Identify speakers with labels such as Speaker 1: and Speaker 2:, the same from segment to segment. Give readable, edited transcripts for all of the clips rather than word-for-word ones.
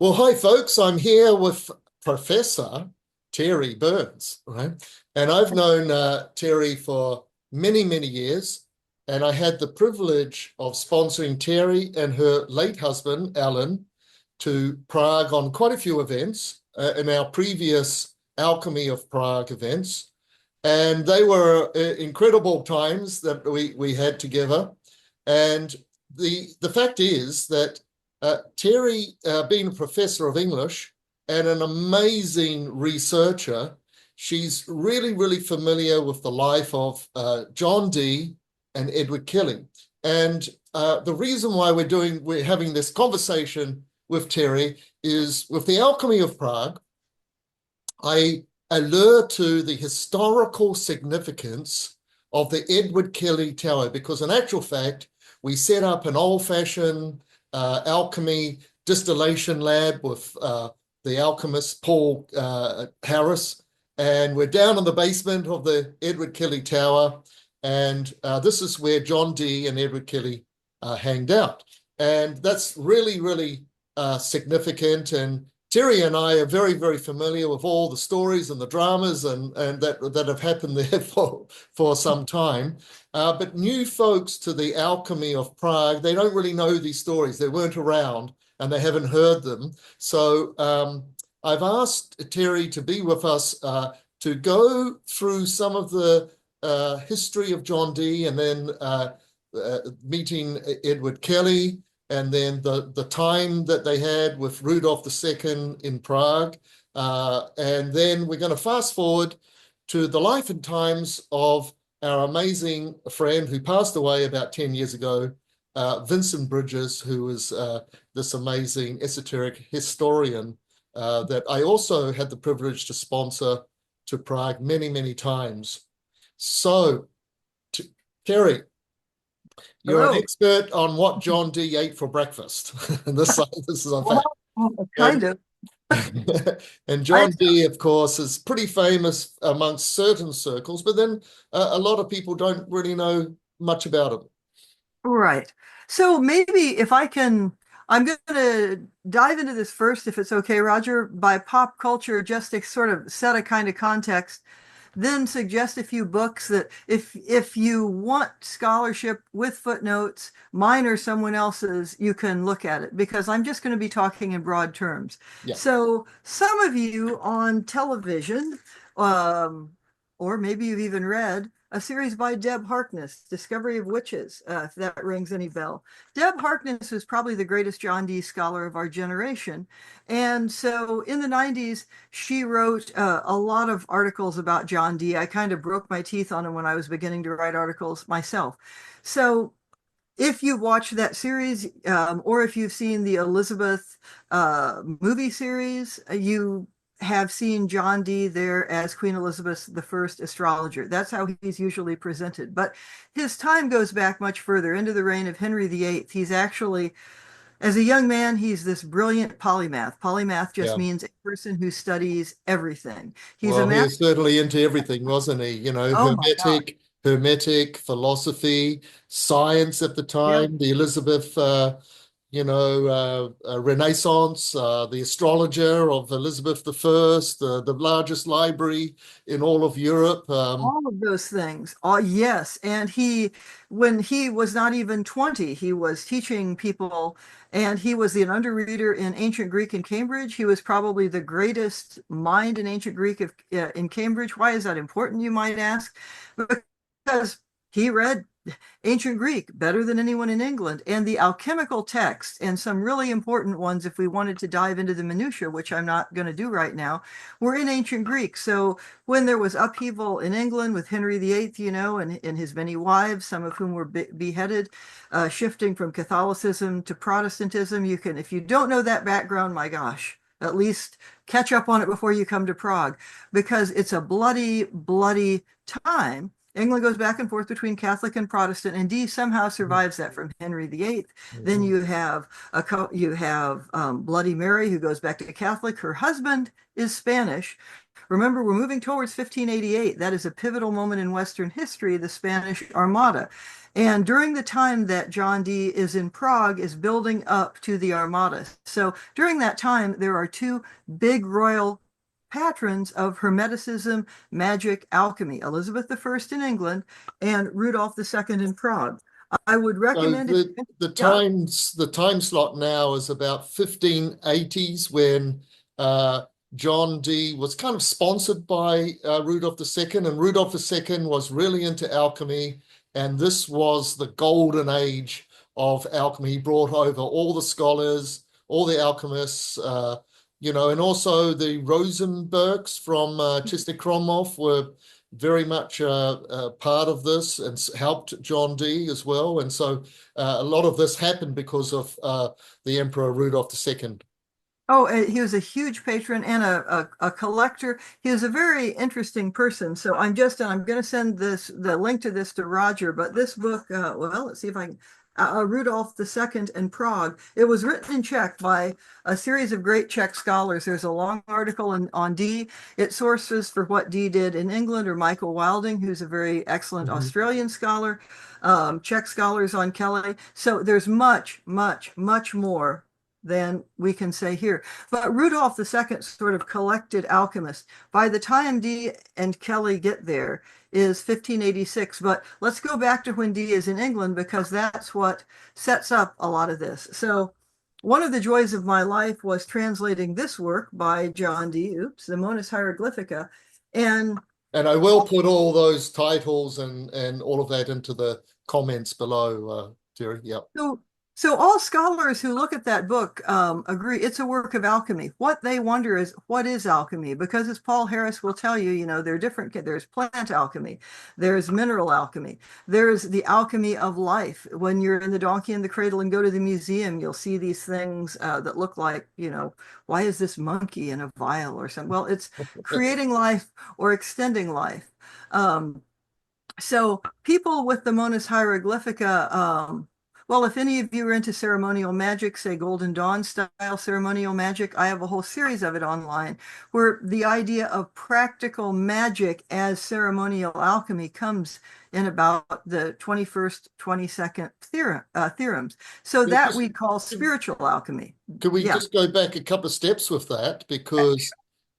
Speaker 1: Well, hi, folks. I'm here with Professor Terry Burns, right? And I've known Terry for many, many years. And I had the privilege of sponsoring Terry and her late husband, Alan, to Prague on quite a few events in our previous Alchemy of Prague events. And they were incredible times that we had together. And the fact is that Terry, being a professor of English and an amazing researcher, she's really, really familiar with the life of John Dee and Edward Kelly. And the reason why we're having this conversation with Terry is with the Alchemy of Prague, I allure to the historical significance of the Edward Kelly Tower, because in actual fact, we set up an old-fashioned alchemy distillation lab with the alchemist Paul Harris, and we're down in the basement of the Edward Kelly Tower, and this is where John Dee and Edward Kelly hanged out, and that's really, really significant. And Terry and I are very, very familiar with all the stories and the dramas and that have happened there for some time. But new folks to the Alchemy of Prague, they don't really know these stories. They weren't around and they haven't heard them. So I've asked Terry to be with us to go through some of the history of John Dee and then meeting Edward Kelly, and then the time that they had with Rudolf II in Prague. And then we're going to fast forward to the life and times of our amazing friend who passed away about 10 years ago, Vincent Bridges, who was this amazing esoteric historian that I also had the privilege to sponsor to Prague many, many times. So, Terry, you're
Speaker 2: Hello.
Speaker 1: an expert on what John Dee ate for breakfast. this is a fact.
Speaker 2: Kind of.
Speaker 1: And
Speaker 2: I,
Speaker 1: John Dee, of course, is pretty famous amongst certain circles, but then a lot of people don't really know much about him.
Speaker 2: right. So maybe if I can, I'm going to dive into this first, if it's okay, Roger, by pop culture, just to sort of set a kind of context, then suggest a few books that if you want scholarship with footnotes, mine or someone else's, you can look at it, because I'm just going to be talking in broad terms.
Speaker 1: Yeah.
Speaker 2: So some of you on television, um, or maybe you've even read a series by Deb Harkness, Discovery of Witches, if that rings any bell. Deb Harkness is probably the greatest John Dee scholar of our generation. And so in the 90s, she wrote a lot of articles about John Dee. I kind of broke my teeth on him when I was beginning to write articles myself. So if you've watched that series, or if you've seen the Elizabeth movie series, you have seen John Dee there as Queen Elizabeth I astrologer. That's how he's usually presented. But his time goes back much further into the reign of Henry VIII. He's actually, as a young man, he's this brilliant polymath. Polymath just
Speaker 1: Yeah.
Speaker 2: means a person who studies everything. He's a
Speaker 1: Well, he was
Speaker 2: master.
Speaker 1: certainly into everything, wasn't he? You know,
Speaker 2: Oh my God.
Speaker 1: hermetic philosophy, science at the
Speaker 2: Yeah.
Speaker 1: time, the Elizabeth Renaissance, the astrologer of Elizabeth I, the largest library in all of Europe.
Speaker 2: All of those things. Oh, yes. And when he was not even 20, he was teaching people, and he was an underreader in ancient Greek in Cambridge. He was probably the greatest mind in ancient Greek in Cambridge. Why is that important, you might ask? Because he read ancient Greek better than anyone in England, and the alchemical texts, and some really important ones, if we wanted to dive into the minutiae, which I'm not going to do right now, were in ancient Greek. So when there was upheaval in England with Henry VIII, and his many wives, some of whom were beheaded, shifting from Catholicism to Protestantism, you can, if you don't know that background, my gosh, at least catch up on it before you come to Prague, because it's a bloody, bloody time. England goes back and forth between Catholic and Protestant, and Dee somehow survives that from Henry VIII. Then you have Bloody Mary, who goes back to Catholic. Her husband is Spanish. Remember, we're moving towards 1588. That is a pivotal moment in Western history, the Spanish Armada. And during the time that John Dee is in Prague, is building up to the Armada. So during that time, there are two big royal patrons of Hermeticism, magic, alchemy, Elizabeth I in England and Rudolf II in Prague. I would
Speaker 1: So
Speaker 2: recommend it. Yeah.
Speaker 1: the time slot now is about 1580s when John Dee was kind of sponsored by Rudolf II, and Rudolf II was really into alchemy, and this was the golden age of alchemy. He brought over all the scholars, all the alchemists, and also the Rosenbergs from Chester Kromov were very much part of this and helped John Dee as well. And so a lot of this happened because of the Emperor Rudolf II.
Speaker 2: Oh, he was a huge patron and a collector. He was a very interesting person. So I'm going to send the link to this to Roger. But this book, well, let's see if I can. Rudolf II and Prague. It was written in Czech by a series of great Czech scholars. There's a long article on Dee. It sources for what Dee did in England, or Michael Wilding, who's a very excellent Australian scholar, Czech scholars on Kelly. So there's much, much, much more than we can say here. But Rudolf II sort of collected alchemists. By the time Dee and Kelly get there is 1586. But let's go back to when Dee is in England, because that's what sets up a lot of this. So one of the joys of my life was translating this work by John Dee, the Monas Hieroglyphica. And
Speaker 1: I will put all those titles and all of that into the comments below, Terry. Yep.
Speaker 2: So all scholars who look at that book agree it's a work of alchemy. What they wonder is, what is alchemy? Because as Paul Harris will tell you, there are different, there's plant alchemy, there's mineral alchemy, there's the alchemy of life. When you're in the Donkey and the Cradle and go to the museum, you'll see these things that look like, why is this monkey in a vial or something? Well, it's creating life or extending life. So people with the Monas Hieroglyphica, well, if any of you are into ceremonial magic, say Golden Dawn style ceremonial magic, I have a whole series of it online, where the idea of practical magic as ceremonial alchemy comes in about the 21st, 22nd theorems. So that we call spiritual alchemy.
Speaker 1: Could we just go back a couple of steps with that? Because,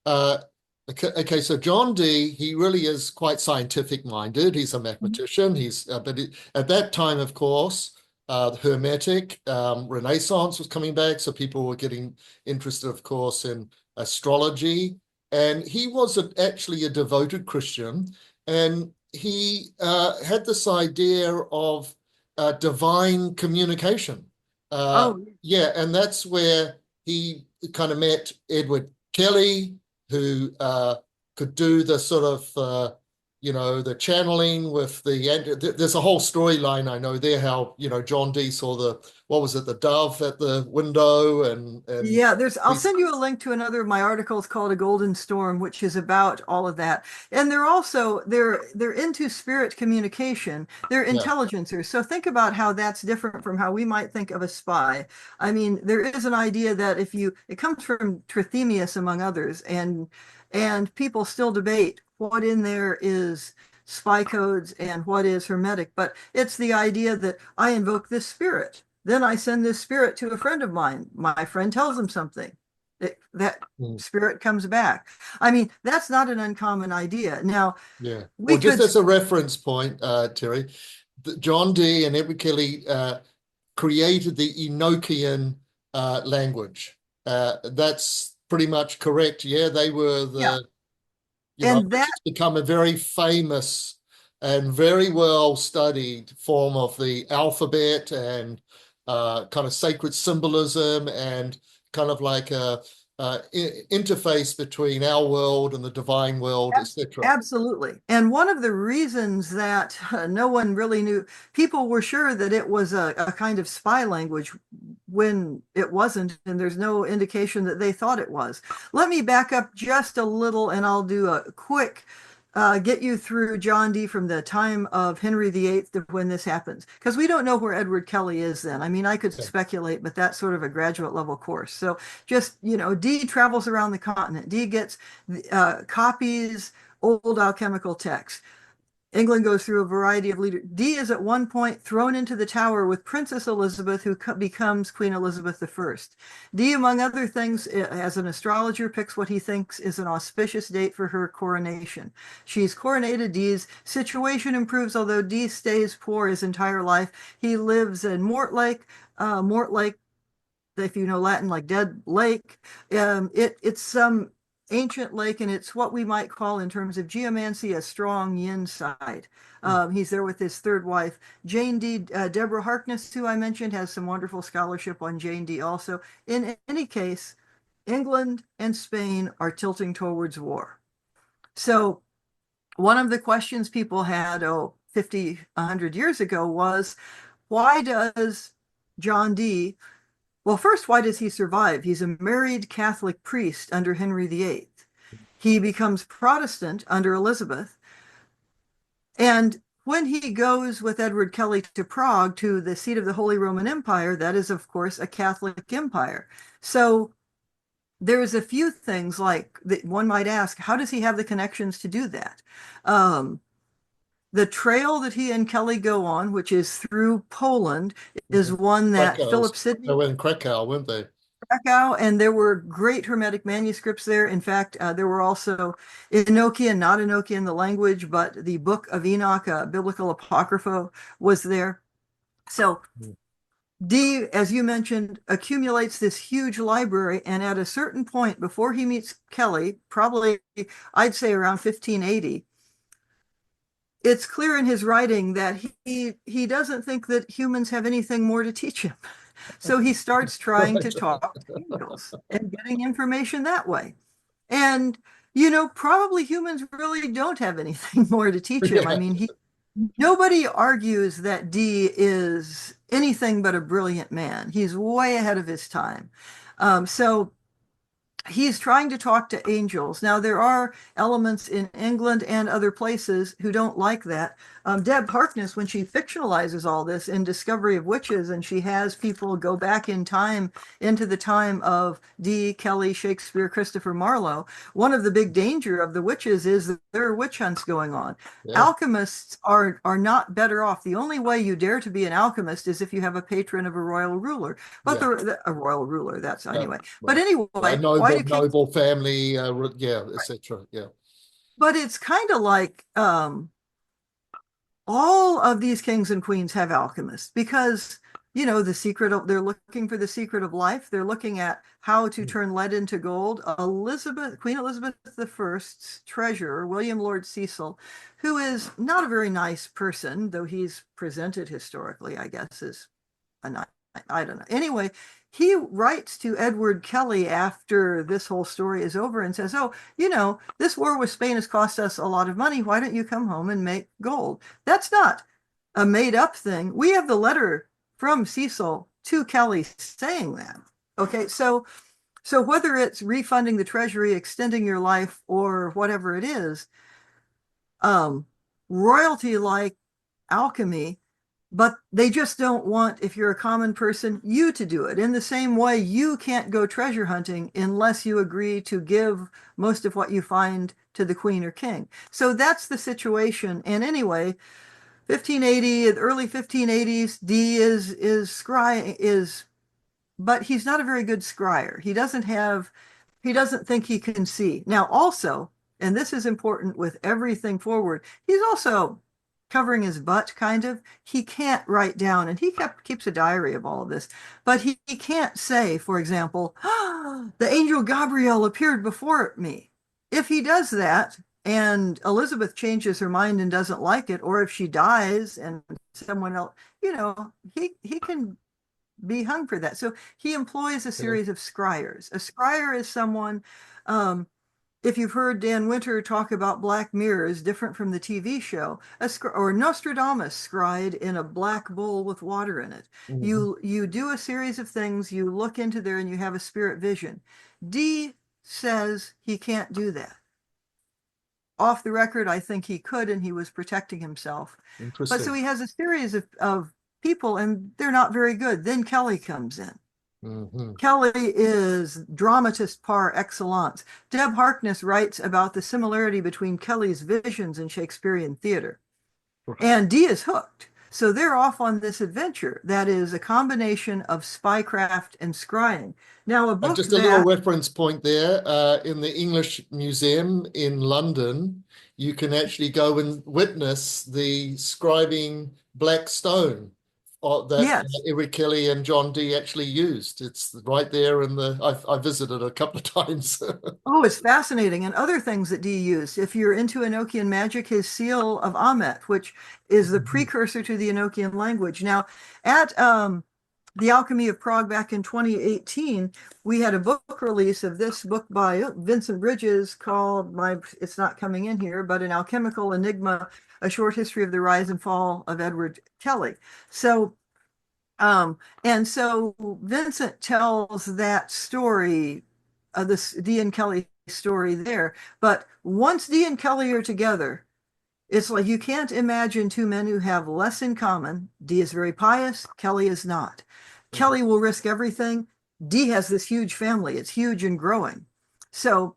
Speaker 1: okay, so John Dee, he really is quite scientific minded. He's a mathematician. But at that time, of course, the Hermetic Renaissance was coming back, so people were getting interested, of course, in astrology. And he was actually a devoted Christian, and he had this idea of divine communication. Yeah, and that's where he kind of met Edward Kelly, who could do the sort of the channeling with there's a whole storyline I know there, how, John Dee saw the dove at the window and
Speaker 2: yeah, I'll send you a link to another of my articles called A Golden Storm, which is about all of that. And they're into spirit communication. They're intelligencers. So think about how that's different from how we might think of a spy. I mean, there is an idea that it comes from Trithemius, among others, and people still debate what in there is spy codes and what is hermetic, but it's the idea that I invoke this spirit, then I send this spirit to a friend of mine, my friend tells him something, that spirit comes back. I mean, that's not an uncommon idea. Now,
Speaker 1: just as a reference point, Terry, John Dee and Edward Kelly created the Enochian language. That's pretty much correct. Yeah, they were it's become a very famous and very well studied form of the alphabet and kind of sacred symbolism and kind of like a interface between our world and the divine world, etc.
Speaker 2: Absolutely. And one of the reasons that no one really knew, people were sure that it was a kind of spy language when it wasn't, and there's no indication that they thought it was. Let me back up just a little, and I'll do a quick get you through John Dee from the time of Henry VIII to when this happens, because we don't know where Edward Kelly is then. I mean, I could speculate, but that's sort of a graduate level course. So just, Dee travels around the continent. Dee gets copies old alchemical texts. England goes through a variety of leaders. Dee is at one point thrown into the Tower with Princess Elizabeth, who becomes Queen Elizabeth I. Dee, among other things, as an astrologer, picks what he thinks is an auspicious date for her coronation. She's coronated. Dee's situation improves, although Dee stays poor his entire life. He lives in Mortlake. Mortlake, if you know Latin, like dead lake. It's some ancient lake, and it's what we might call, in terms of geomancy, a strong yin side. He's there with his third wife, Jane Dee. Deborah Harkness, who I mentioned, has some wonderful scholarship on Jane Dee also. In any case, England and Spain are tilting towards war. So one of the questions people had, 50, 100 years ago was, why does John Dee, well, first, why does he survive? He's a married Catholic priest under Henry VIII. He becomes Protestant under Elizabeth. And when he goes with Edward Kelly to Prague, to the seat of the Holy Roman Empire, that is, of course, a Catholic empire. So there's a few things like that one might ask, how does he have the connections to do that? The trail that he and Kelly go on, which is through Poland, is one that Philip Sidney.
Speaker 1: They were in Krakow, weren't they?
Speaker 2: Krakow, and there were great Hermetic manuscripts there. In fact, there were also Enochian, not Enochian, the language, but the Book of Enoch, biblical apocrypha, was there. So Dee, as you mentioned, accumulates this huge library, and at a certain point before he meets Kelly, probably I'd say around 1580, it's clear in his writing that he doesn't think that humans have anything more to teach him. So he starts trying to talk to angels and getting information that way. And, probably humans really don't have anything more to teach him. I mean, nobody argues that Dee is anything but a brilliant man. He's way ahead of his time. So he's trying to talk to angels. Now, there are elements in England and other places who don't like that. Deb Harkness, when she fictionalizes all this in Discovery of Witches, and she has people go back in time into the time of Dee, Kelly, Shakespeare, Christopher Marlowe, one of the big danger of the witches is that there are witch hunts going on. Yeah. Alchemists are not better off. The only way you dare to be an alchemist is if you have a patron of a royal ruler. But a royal ruler, that's anyway. But anyway,
Speaker 1: noble family, etc. Yeah.
Speaker 2: But it's kind of like all of these kings and queens have alchemists, because the secret of, they're looking for the secret of life. They're looking at how to turn lead into gold. Queen Elizabeth I's treasurer, William Lord Cecil, who is not a very nice person, though he's presented historically, I guess, as a nice, I don't know. Anyway, he writes to Edward Kelly after this whole story is over and says, this war with Spain has cost us a lot of money. Why don't you come home and make gold? That's not a made up thing. We have the letter from Cecil to Kelly saying that. Okay, so whether it's refunding the treasury, extending your life, or whatever it is, royalty like alchemy, but they just don't want, if you're a common person, you to do it. In the same way, you can't go treasure hunting unless you agree to give most of what you find to the queen or king. So that's the situation. And anyway, 1580, early 1580s, Dee is, but he's not a very good scryer. He doesn't think he can see. Now also, and this is important with everything forward, he's also covering his butt, kind of. He can't write down, and he keeps a diary of all of this, but he can't say, for example, the angel Gabriel appeared before me. If he does that, and Elizabeth changes her mind and doesn't like it, or if she dies and someone else, he can be hung for that. So he employs a series of scryers. A scryer is someone, if you've heard Dan Winter talk about Black Mirrors, different from the TV show, or Nostradamus scryed in a black bowl with water in it. Mm-hmm. You do a series of things, you look into there, and you have a spirit vision. Dee says he can't do that. Off the record, I think he could, and he was protecting himself. But so he has a series of people, and they're not very good. Then Kelly comes in. Mm-hmm. Kelly is dramatist par excellence. Deb Harkness writes about the similarity between Kelly's visions and Shakespearean theater. And Dee is hooked. So they're off on this adventure that is a combination of spycraft and scrying. Now, a book
Speaker 1: Just a little
Speaker 2: that,
Speaker 1: reference point there. In the English Museum in London, you can actually go and witness the scribing black stone that
Speaker 2: yes,
Speaker 1: Eric Kelly and John Dee actually used. It's right there in I visited a couple of times.
Speaker 2: oh, it's fascinating. And other things that Dee used. If you're into Enochian magic, his seal of Amet, which is the precursor to the Enochian language. Now, at the Alchemy of Prague back in 2018, we had a book release of this book by Vincent Bridges called it's not coming in here, but An Alchemical Enigma, A Short History of the Rise and Fall of Edward Kelly. So, and so Vincent tells that story, this Dee and Kelly story there. But once Dee and Kelly are together, it's like you can't imagine two men who have less in common. Dee is very pious, Kelly is not. Kelly will risk everything. Dee has this huge family. It's huge and growing. So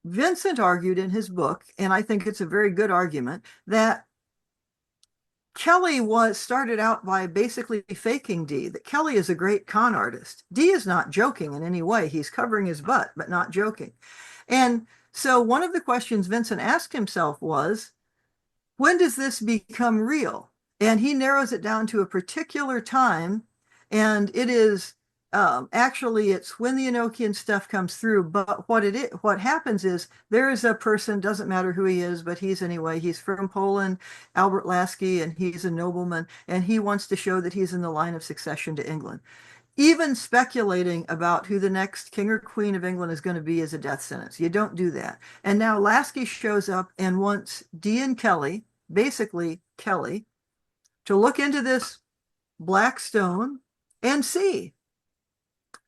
Speaker 2: Vincent argued in his book, and I think it's a very good argument, that Kelly started out by basically faking Dee, that Kelly is a great con artist. Dee is not joking in any way. He's covering his butt, but not joking. And so one of the questions Vincent asked himself was, when does this become real? And he narrows it down to a particular time, and it is actually it's when the Enochian stuff comes through. But what happens is there is a person, doesn't matter who he is, but he's from Poland, Albert Lasky, and he's a nobleman, and he wants to show that he's in the line of succession to England. Even speculating about who the next king or queen of England is going to be is a death sentence. You don't do that. And now Lasky shows up and wants Dee and Kelly, basically Kelly, to look into this black stone and see.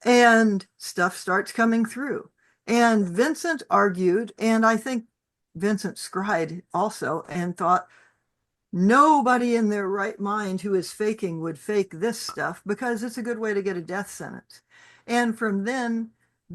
Speaker 2: And stuff starts coming through. And Vincent argued, and I think Vincent scried also, and thought, nobody in their right mind who is faking would fake this stuff because it's a good way to get a death sentence. And from then,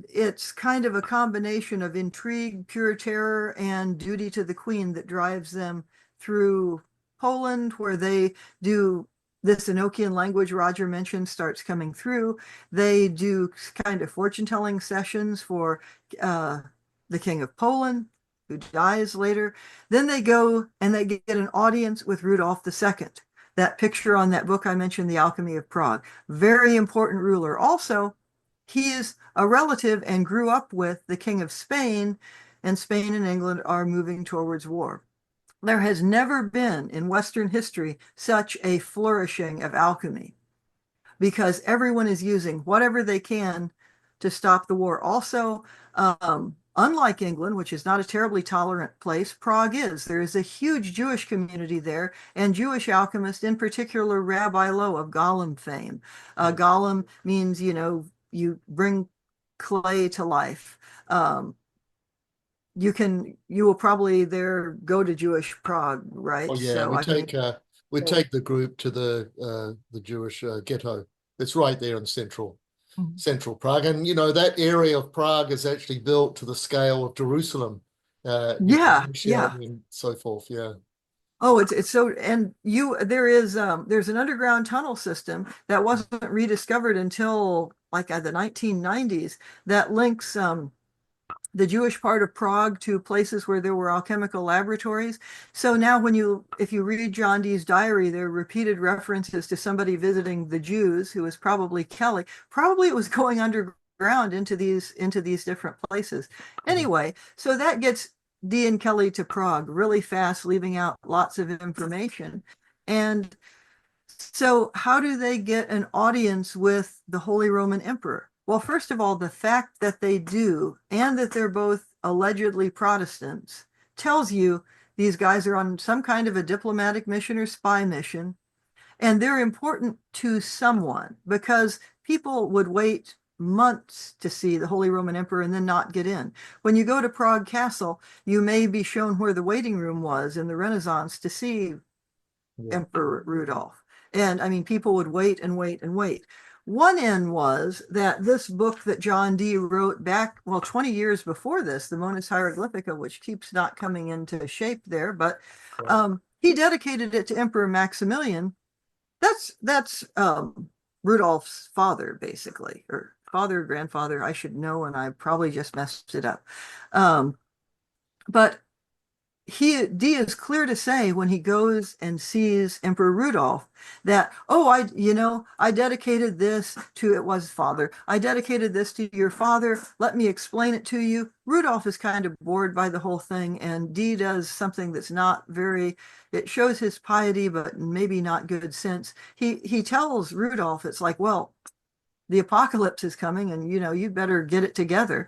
Speaker 2: it's kind of a combination of intrigue, pure terror, and duty to the queen that drives them through Poland, where they do this Enochian language Roger mentioned starts coming through. They do kind of fortune-telling sessions for the King of Poland, who dies later. Then they go and they get an audience with Rudolf II. That picture on that book I mentioned, The Alchemy of Prague. Very important ruler. Also, he is a relative and grew up with the King of Spain, and Spain and England are moving towards war. There has never been in Western history such a flourishing of alchemy because everyone is using whatever they can to stop the war. Also, unlike England, which is not a terribly tolerant place, Prague is. There is a huge Jewish community there, and Jewish alchemists, in particular Rabbi Low of Golem fame. Golem means, you bring clay to life. You will probably go to Jewish Prague, right?
Speaker 1: Oh yeah,
Speaker 2: So
Speaker 1: we take the group to the Jewish ghetto. It's right there in central Prague, and that area of Prague is actually built to the scale of Jerusalem.
Speaker 2: Yeah.
Speaker 1: And so forth. Yeah.
Speaker 2: Oh, it's so, and there's an underground tunnel system that wasn't rediscovered until like the 1990s that links the Jewish part of Prague to places where there were alchemical laboratories. So now if you read John Dee's diary, there are repeated references to somebody visiting the Jews, who was probably Kelly. Probably it was going underground into these different places. Anyway, so that gets Dee and Kelly to Prague really fast, leaving out lots of information. And so how do they get an audience with the Holy Roman Emperor? Well, first of all, the fact that they do, and that they're both allegedly Protestants, tells you these guys are on some kind of a diplomatic mission or spy mission, and they're important to someone, because people would wait months to see the Holy Roman Emperor and then not get in. When you go to Prague Castle, you may be shown where the waiting room was in the Renaissance to see Emperor Rudolph. And I mean, people would wait and wait and wait. One end was that this book that John Dee wrote back, well, 20 years before this, the Monas Hieroglyphica, which keeps not coming into shape there, but he dedicated it to Emperor Maximilian. That's Rudolph's father, basically, or father, grandfather. I should know, and I probably just messed it up. But Dee is clear to say when he goes and sees Emperor Rudolph that, oh, I dedicated this to, it was father. I dedicated this to your father. Let me explain it to you. Rudolph is kind of bored by the whole thing, and Dee does something that's not very, it shows his piety, but maybe not good sense. He tells Rudolph, it's like, well, the apocalypse is coming, and you better get it together.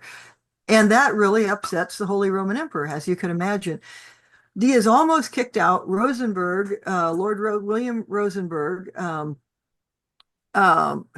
Speaker 2: And that really upsets the Holy Roman Emperor, as you can imagine. Dee is almost kicked out. Rosenberg, William Rosenberg, who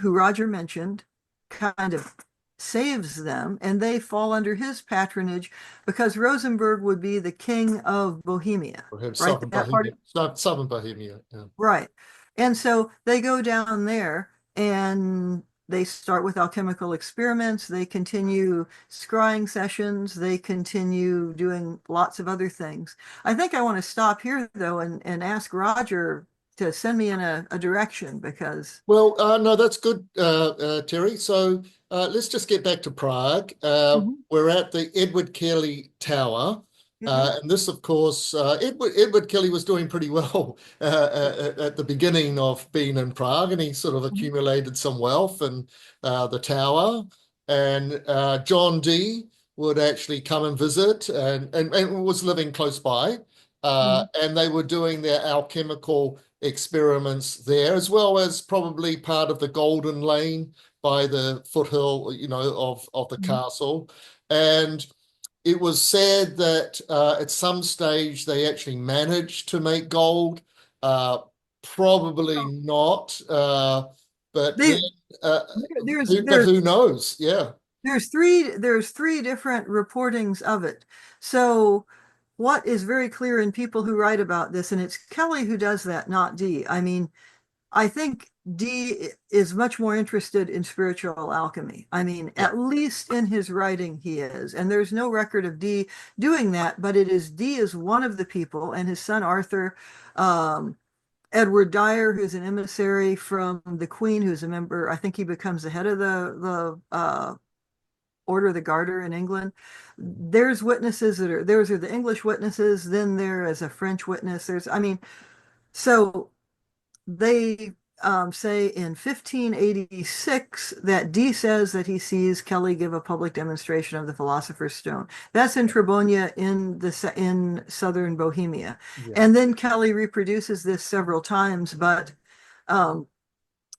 Speaker 2: Roger mentioned, kind of saves them, and they fall under his patronage because Rosenberg would be the king of Bohemia, right?
Speaker 1: Southern Bohemia. Southern Bohemia, yeah.
Speaker 2: Right. And so they go down there and they start with alchemical experiments. They continue scrying sessions. They continue doing lots of other things. I think I want to stop here, though, and ask Roger to send me in a direction because...
Speaker 1: Well, no, that's good, Terry. So let's just get back to Prague. We're at the Edward Kelly Tower. And this, of course, Edward Kelly was doing pretty well at the beginning of being in Prague, and he sort of accumulated some wealth in the tower. And John Dee would actually come and visit and was living close by. And they were doing their alchemical experiments there, as well as probably part of the Golden Lane by the foothill, of the castle. And it was said that at some stage they actually managed to make gold. Probably not, but who knows? Yeah.
Speaker 2: There's three different reportings of it. So what is very clear in people who write about this, and it's Kelly who does that, not Dee. I mean, I think Dee is much more interested in spiritual alchemy. I mean, at least in his writing, he is. And there's no record of Dee doing that, but Dee is one of the people, and his son Arthur, Edward Dyer, who's an emissary from the Queen, who's a member, I think he becomes the head of the Order of the Garter in England. There's witnesses those are the English witnesses, then there is a French witness. So they say in 1586 that Dee says that he sees Kelly give a public demonstration of the Philosopher's Stone. That's in Trabonia in southern Bohemia. Yeah. And then Kelly reproduces this several times, but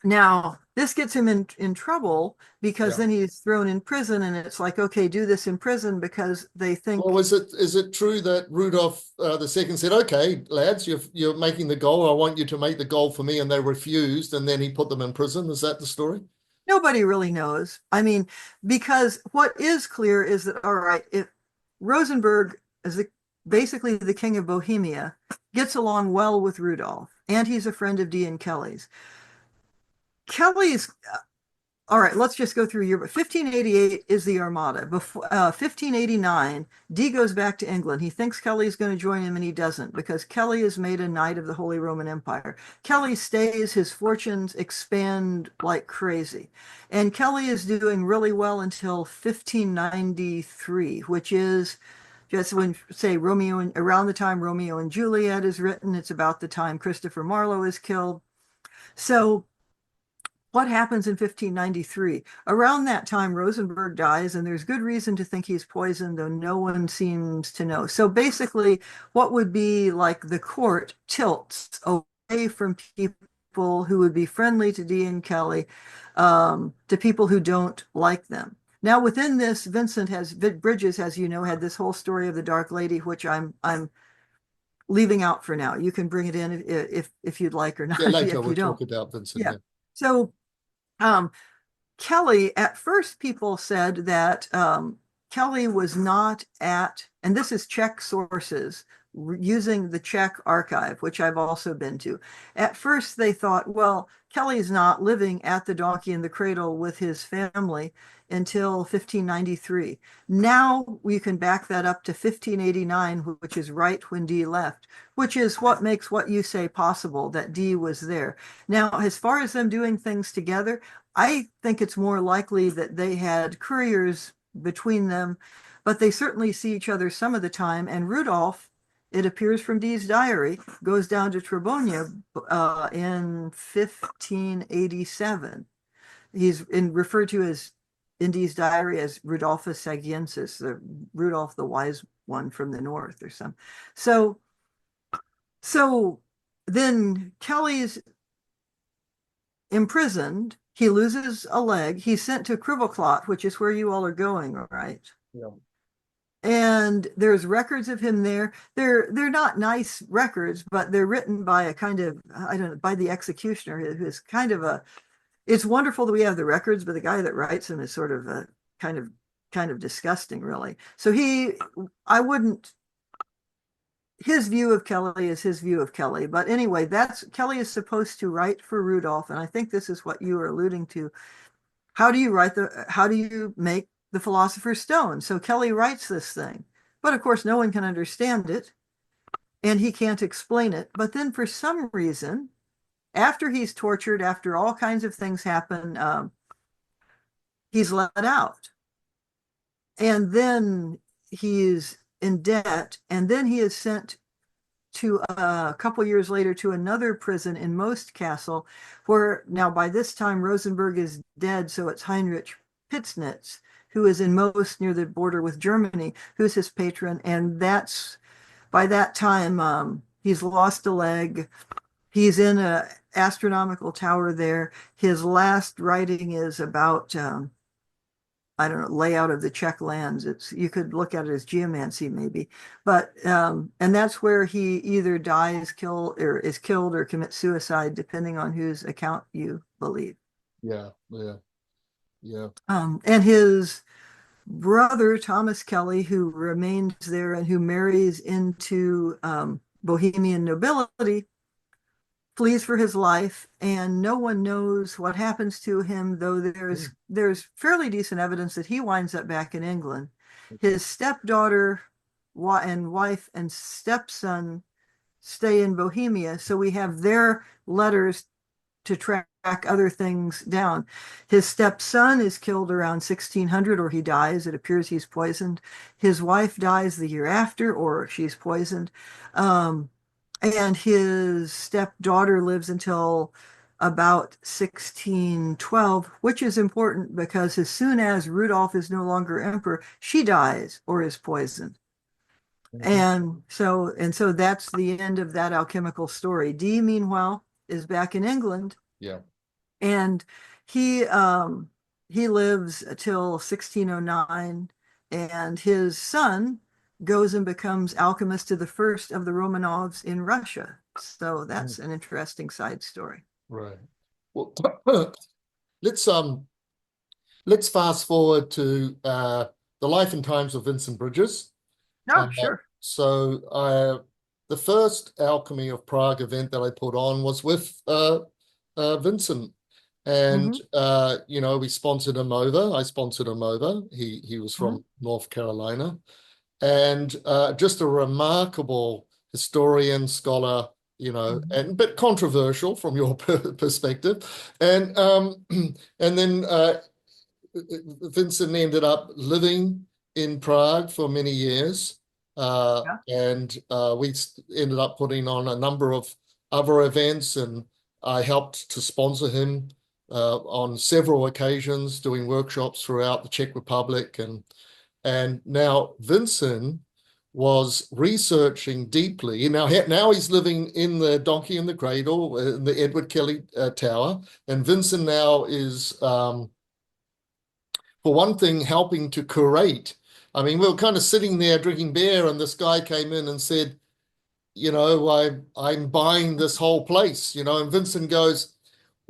Speaker 2: now this gets him in trouble because then he's thrown in prison, and it's like, okay, do this in prison because they think.
Speaker 1: Well, is it true that Rudolf II said, okay, lads, you're making the gold. I want you to make the gold for me, and they refused, and then he put them in prison? Is that the story?
Speaker 2: Nobody really knows. I mean, because what is clear is that, all right, if Rosenberg is basically the king of Bohemia, gets along well with Rudolf, and he's a friend of Dee and Kelly's. All right, let's just go through year. But 1588 is the Armada. Before 1589, Dee goes back to England. He thinks Kelly's going to join him, and he doesn't, because Kelly is made a knight of the Holy Roman Empire. Kelly stays, his fortunes expand like crazy. And Kelly is doing really well until 1593, which is just when, say, around the time Romeo and Juliet is written. It's about the time Christopher Marlowe is killed. So what happens in 1593? Around that time, Rosenberg dies, and there's good reason to think he's poisoned, though no one seems to know. So basically, what would be like the court tilts away from people who would be friendly to Dee and Kelly to people who don't like them. Now, within this, Vincent Bridges, as you know, had this whole story of the Dark Lady, which I'm leaving out for now. You can bring it in if you'd like or not.
Speaker 1: Yeah, later we'll talk about Vincent.
Speaker 2: Yeah. So Kelly, at first people said that Kelly was not at, and this is Czech sources, using the Czech archive, which I've also been to. At first, they thought, well, Kelly's not living at the Donkey in the Cradle with his family until 1593. Now we can back that up to 1589, which is right when Dee left, which is what makes what you say possible, that Dee was there. Now, as far as them doing things together, I think it's more likely that they had couriers between them, but they certainly see each other some of the time. And Rudolf, it appears from Dee's diary, goes down to Trebonnia in 1587. He's referred to as in Dee's diary as Rudolphus Sagiensis, the Rudolph the Wise One from the north or some. So then Kelly's imprisoned. He loses a leg. He's sent to Krivoklot, which is where you all are going, right?
Speaker 1: Yeah.
Speaker 2: And there's records of him there. They're not nice records, but they're written by a kind of, I don't know, by the executioner, who's kind of a, it's wonderful that we have the records, but the guy that writes them is sort of a kind of disgusting, really. So I wouldn't, his view of Kelly is his view of Kelly. But anyway, Kelly is supposed to write for Rudolph, and I think this is what you are alluding to. How do you make the Philosopher's Stone? So Kelly writes this thing, but of course no one can understand it, and he can't explain it. But then for some reason, after he's tortured, after all kinds of things happen, he's let out. And then he's in debt, and then he is sent to a couple years later to another prison in Most Castle, where now by this time Rosenberg is dead, so it's Heinrich Pitsnitz, who is in Most near the border with Germany, who's his patron. And by that time, he's lost a leg. He's in an astronomical tower there. His last writing is about, I don't know, layout of the Czech lands. You could look at it as geomancy maybe, but, and that's where he either is killed or commits suicide, depending on whose account you believe.
Speaker 1: Yeah.
Speaker 2: And his brother, Thomas Kelly, who remains there and who marries into Bohemian nobility, flees for his life, and no one knows what happens to him, though there's fairly decent evidence that he winds up back in England. His stepdaughter and wife and stepson stay in Bohemia, so we have their letters to track other things down. His stepson is killed around 1600, or he dies. It appears he's poisoned. His wife dies the year after, or she's poisoned. And his stepdaughter lives until about 1612, which is important because as soon as Rudolph is no longer emperor, she dies or is poisoned. And so that's the end of that alchemical story. Dee, meanwhile, is back in England.
Speaker 1: Yeah.
Speaker 2: And he lives till 1609, and his son goes and becomes alchemist to the first of the Romanovs in Russia. So that's an interesting side story.
Speaker 1: Right. Well, let's fast forward to the life and times of Vincent Bridges.
Speaker 2: No, sure.
Speaker 1: So the first Alchemy of Prague event that I put on was with Vincent. And we sponsored him over. I sponsored him over. He was from North Carolina. And just a remarkable historian, scholar, and a bit controversial from your perspective. And then Vincent ended up living in Prague for many years. And we ended up putting on a number of other events, and I helped to sponsor him on several occasions, doing workshops throughout the Czech Republic. And now Vincent was researching deeply. Now he's living in the Donkey in the Cradle, in the Edward Kelly Tower. And Vincent now is, for one thing, helping to curate. I mean, we were kind of sitting there drinking beer, and this guy came in and said, I'm buying this whole place, and Vincent goes,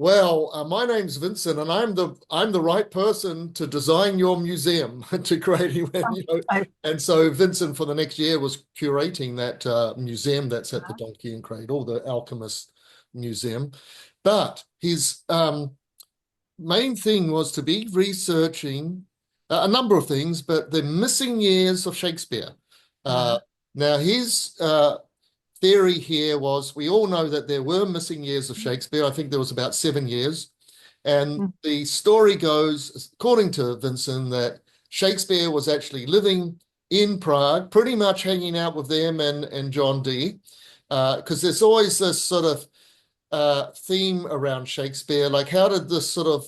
Speaker 1: Well, my name's Vincent, and I'm the right person to design your museum to create
Speaker 2: I,
Speaker 1: And so Vincent for the next year was curating that museum that's at the Donkey and Cradle, the Alchemist Museum. But his main thing was to be researching a number of things, but the missing years of Shakespeare. Now, his theory here was we all know that there were missing years of Shakespeare. I think there was about 7 years. And the story goes, according to Vincent, that Shakespeare was actually living in Prague, pretty much hanging out with them and John Dee, because there's always this sort of theme around Shakespeare. Like, how did this sort of,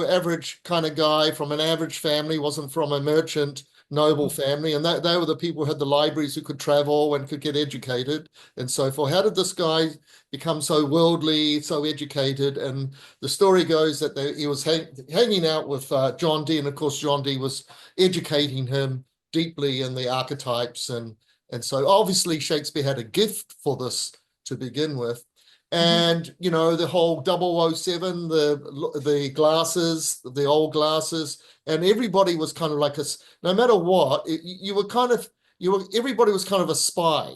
Speaker 1: average kind of guy from an average family, wasn't from a merchant noble family, and they were the people who had the libraries, who could travel and could get educated and so forth. How did this guy become so worldly, so educated? And the story goes that he was hanging out with John Dee, and of course John Dee was educating him deeply in the archetypes, and so obviously Shakespeare had a gift for this to begin with. And the whole 007, the glasses, the old glasses, and everybody was kind of like no matter what, everybody was kind of a spy,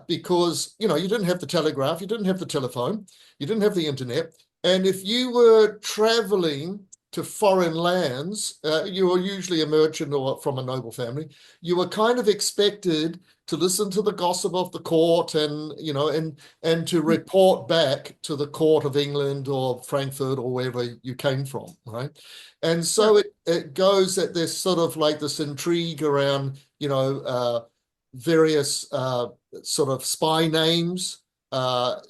Speaker 1: because you didn't have the telegraph, you didn't have the telephone, you didn't have the internet, and if you were traveling to foreign lands, you were usually a merchant or from a noble family, you were kind of expected to listen to the gossip of the court and to report back to the court of England or Frankfurt or wherever you came from, right? And so it goes that there's sort of like this intrigue around, various sort of spy names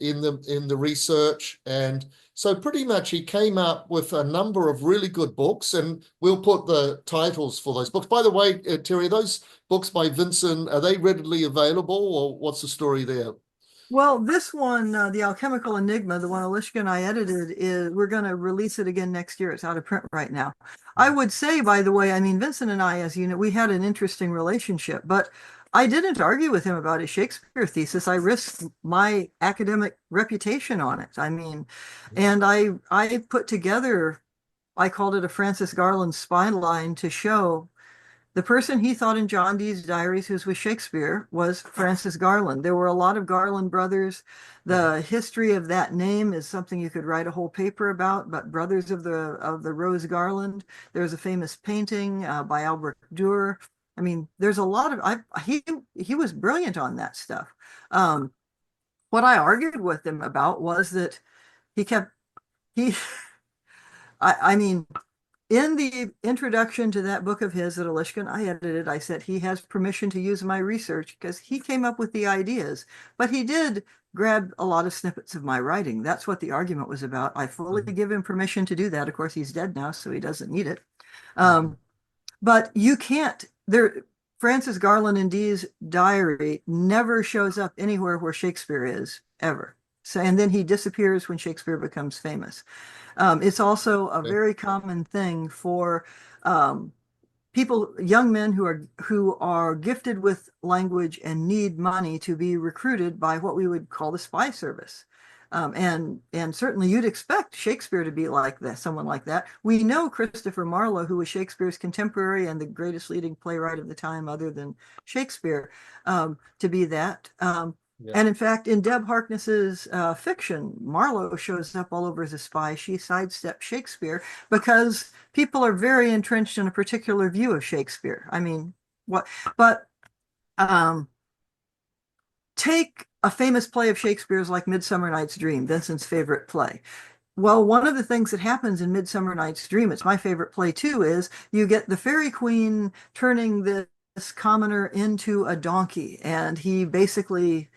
Speaker 1: in the research. And so pretty much he came up with a number of really good books, and we'll put the titles for those books. By the way, Terry, those books by Vincent, are they readily available, or what's the story there?
Speaker 2: Well, this one, The Alchemical Enigma, the one Alishka and I edited, we're going to release it again next year. It's out of print right now. I would say, by the way, I mean, Vincent and I, as you know, we had an interesting relationship, but I didn't argue with him about his Shakespeare thesis. I risked my academic reputation on it. I mean, and I put together, I called it a Francis Garland spine line to show the person he thought in John Dee's diaries, who's with Shakespeare, was Francis Garland. There were a lot of Garland brothers. The history of that name is something you could write a whole paper about, but brothers of the Rose Garland. There's a famous painting by Albert Dürer. I mean, there's a lot of he was brilliant on that stuff. What I argued with him about was that he I mean, in the introduction to that book of his that Alishka and I edited, I said he has permission to use my research because he came up with the ideas, but he did grab a lot of snippets of my writing. That's what the argument was about. I fully give him permission to do that. Of course, he's dead now, so he doesn't need it. But you can't, Francis Garland in Dee's diary never shows up anywhere where Shakespeare is, ever. So, and then he disappears when Shakespeare becomes famous. It's also a very common thing for people, young men who are gifted with language and need money to be recruited by what we would call the spy service. And certainly you'd expect Shakespeare to be like that, someone like that. We know Christopher Marlowe, who was Shakespeare's contemporary and the greatest leading playwright of the time other than Shakespeare, to be that. And in fact, in Deb Harkness's fiction, Marlowe shows up all over as a spy. She sidesteps Shakespeare because people are very entrenched in a particular view of Shakespeare. I mean, take a famous play of Shakespeare's like Midsummer Night's Dream, Vincent's favorite play. Well, one of the things that happens in Midsummer Night's Dream, it's my favorite play too, is you get the fairy queen turning this commoner into a donkey, and he basically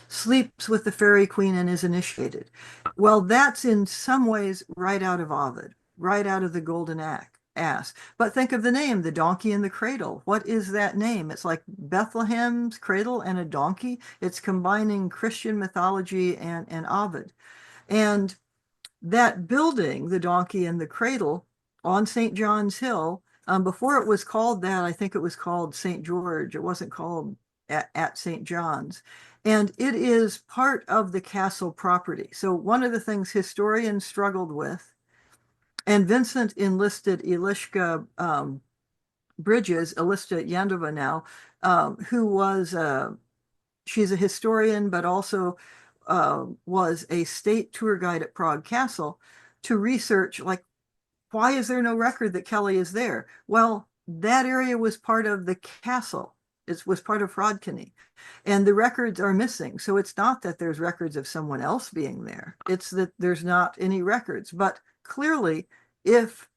Speaker 2: sleeps with the fairy queen and is initiated. Well, that's in some ways right out of Ovid, right out of the Golden Ass. But think of the name, the donkey in the cradle. What is that name? It's like Bethlehem's cradle and a donkey. It's combining Christian mythology and Ovid. And that building, the donkey in the cradle on St. John's Hill, before it was called that, I think it was called St. George. It wasn't called at St. John's. And it is part of the castle property. So one of the things historians struggled with, and Vincent enlisted Eliška Bridges, Eliška Yandova now, who was, she's a historian, but also was a state tour guide at Prague Castle, to research, like, why is there no record that Kelly is there? Well, that area was part of the castle. It was part of Hrodkany, and the records are missing. So it's not that there's records of someone else being there. It's that there's not any records. But clearly, if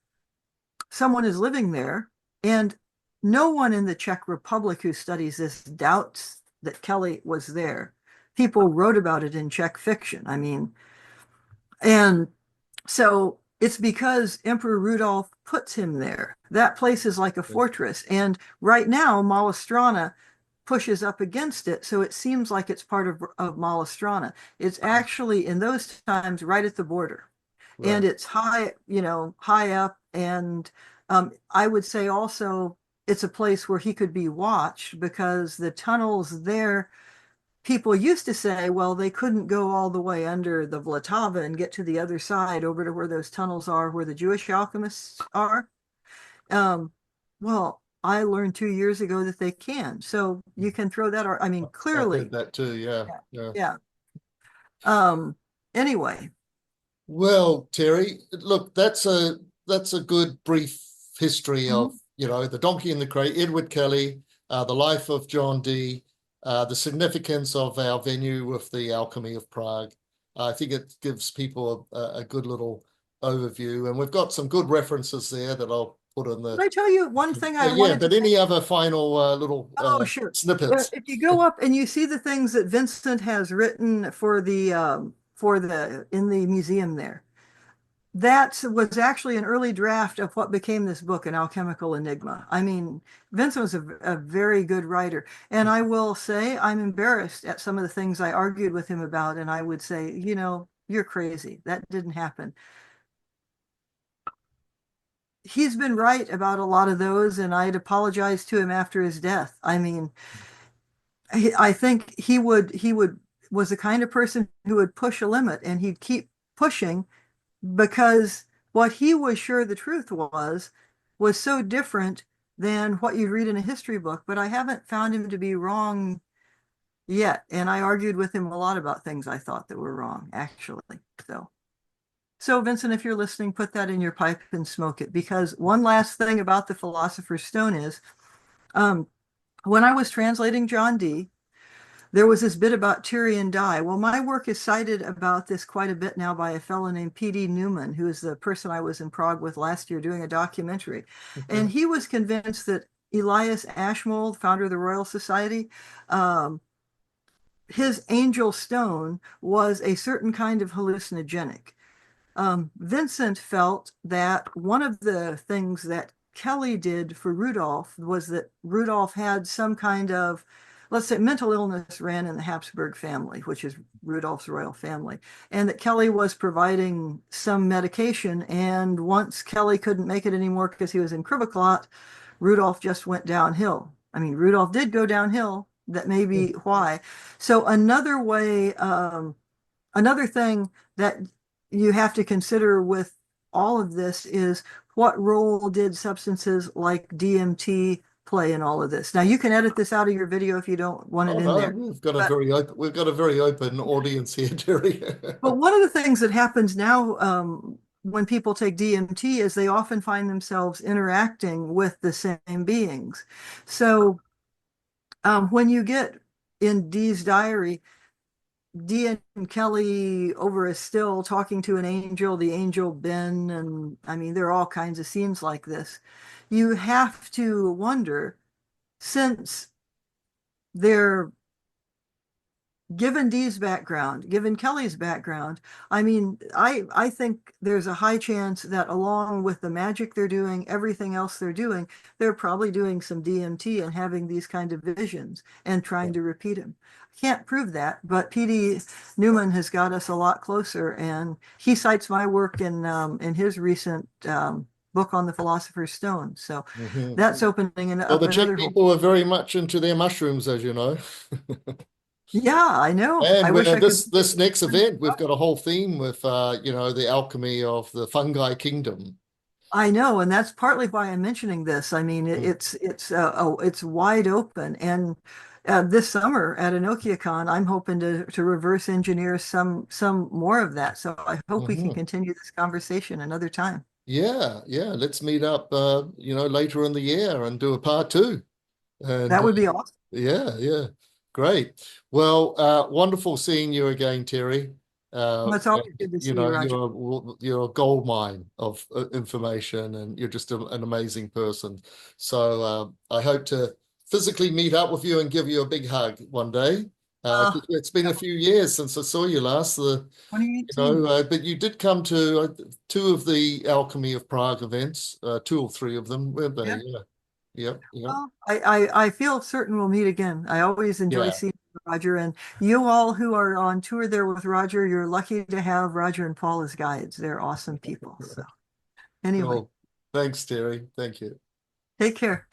Speaker 2: someone is living there, and no one in the Czech Republic who studies this doubts that Kelly was there. People wrote about it in Czech fiction. I mean, and so it's because Emperor Rudolf puts him there. That place is like a fortress. And right now, Malá pushes up against it. So it seems like it's part of Malá. It's actually, in those times, right at the border. Right. And it's high, high up. And I would say also it's a place where he could be watched, because the tunnels there, people used to say, well, they couldn't go all the way under the Vltava and get to the other side over to where those tunnels are, where the Jewish alchemists are. Well, I learned 2 years ago that they can. So you can throw that, I mean, clearly.
Speaker 1: I heard that too, yeah.
Speaker 2: Anyway.
Speaker 1: Well, Terry, look, that's a good brief history of, the Donkey and the Crate, Edward Kelly, the life of John Dee, the significance of our venue with the Alchemy of Prague. I think it gives people a good little overview, and we've got some good references there that I'll put in the...
Speaker 2: Can I tell you one thing I wanted
Speaker 1: but any other final little
Speaker 2: sure.
Speaker 1: snippets?
Speaker 2: If you go up and you see the things that Vincent has written for the in the museum there, that was actually an early draft of what became this book, An Alchemical Enigma. I mean, Vincent was a very good writer. And I will say I'm embarrassed at some of the things I argued with him about. And I would say, you're crazy. That didn't happen. He's been right about a lot of those, and I'd apologize to him after his death. I mean, I think he was the kind of person who would push a limit, and he'd keep pushing, because what he was sure the truth was so different than what you read in a history book. But I haven't found him to be wrong yet. And I argued with him a lot about things I thought that were wrong, actually. So Vincent, if you're listening, put that in your pipe and smoke it. Because one last thing about the Philosopher's Stone is, when I was translating John Dee, there was this bit about Tyrian dye. Well, my work is cited about this quite a bit now by a fellow named P.D. Newman, who is the person I was in Prague with last year doing a documentary. Okay. And he was convinced that Elias Ashmold, founder of the Royal Society, his angel stone was a certain kind of hallucinogenic. Vincent felt that one of the things that Kelly did for Rudolf was that Rudolf had some kind of, let's say, mental illness ran in the Habsburg family, which is Rudolf's royal family, and that Kelly was providing some medication. And once Kelly couldn't make it anymore because he was in Krivoklot, Rudolf just went downhill. I mean, Rudolf did go downhill. That may be why. So another way, another thing that you have to consider with all of this is, what role did substances like DMT play in all of this? Now, you can edit this out of your video if you don't want it in there.
Speaker 1: We've got a very open audience here, Terry.
Speaker 2: But one of the things that happens now when people take DMT is they often find themselves interacting with the same beings. So when you get in Dee's diary, Dee and Kelly over a still talking to an angel, the angel Ben, and I mean, there are all kinds of scenes like this. You have to wonder, since they're given Dee's background, given Kelly's background, I mean, I think there's a high chance that along with the magic they're doing, everything else they're doing, they're probably doing some DMT and having these kind of visions and trying to repeat them. Can't prove that, but P.D. Newman has got us a lot closer, and he cites my work in his recent book on the Philosopher's Stone. So that's opening an
Speaker 1: the Czech people are very much into their mushrooms, as you know.
Speaker 2: Yeah, I know.
Speaker 1: And
Speaker 2: I wish I could.
Speaker 1: this next event, we've got a whole theme with the alchemy of the fungi kingdom.
Speaker 2: I know, and that's partly why I'm mentioning this. I mean,
Speaker 1: Mm.
Speaker 2: it's wide open, and this summer at EnokiaCon, I'm hoping to reverse engineer some more of that. So I hope we can
Speaker 1: Mhm.
Speaker 2: continue this conversation another time.
Speaker 1: Yeah, yeah. Let's meet up, later in the year and do a part two. And
Speaker 2: That would be awesome.
Speaker 1: yeah, yeah, great. Well, wonderful seeing you again, Terry.
Speaker 2: Well, it's always good to see you, Roger.
Speaker 1: You're a gold mine of information, and you're just an amazing person. So I hope to physically meet up with you and give you a big hug one day. 'Cause it's been
Speaker 2: Yeah,
Speaker 1: a few years since I saw you last.
Speaker 2: 2018.
Speaker 1: But you did come to two of the Alchemy of Prague events, two or three of them, weren't they?
Speaker 2: Yeah.
Speaker 1: Yeah, yep, yep,
Speaker 2: Well, I feel certain we'll meet again. I always enjoy
Speaker 1: yeah.
Speaker 2: seeing Roger, and you all who are on tour there with Roger, you're lucky to have Roger and Paul as guides. They're awesome people. So anyway,
Speaker 1: Cool. Thanks, Terry. Thank you.
Speaker 2: take care.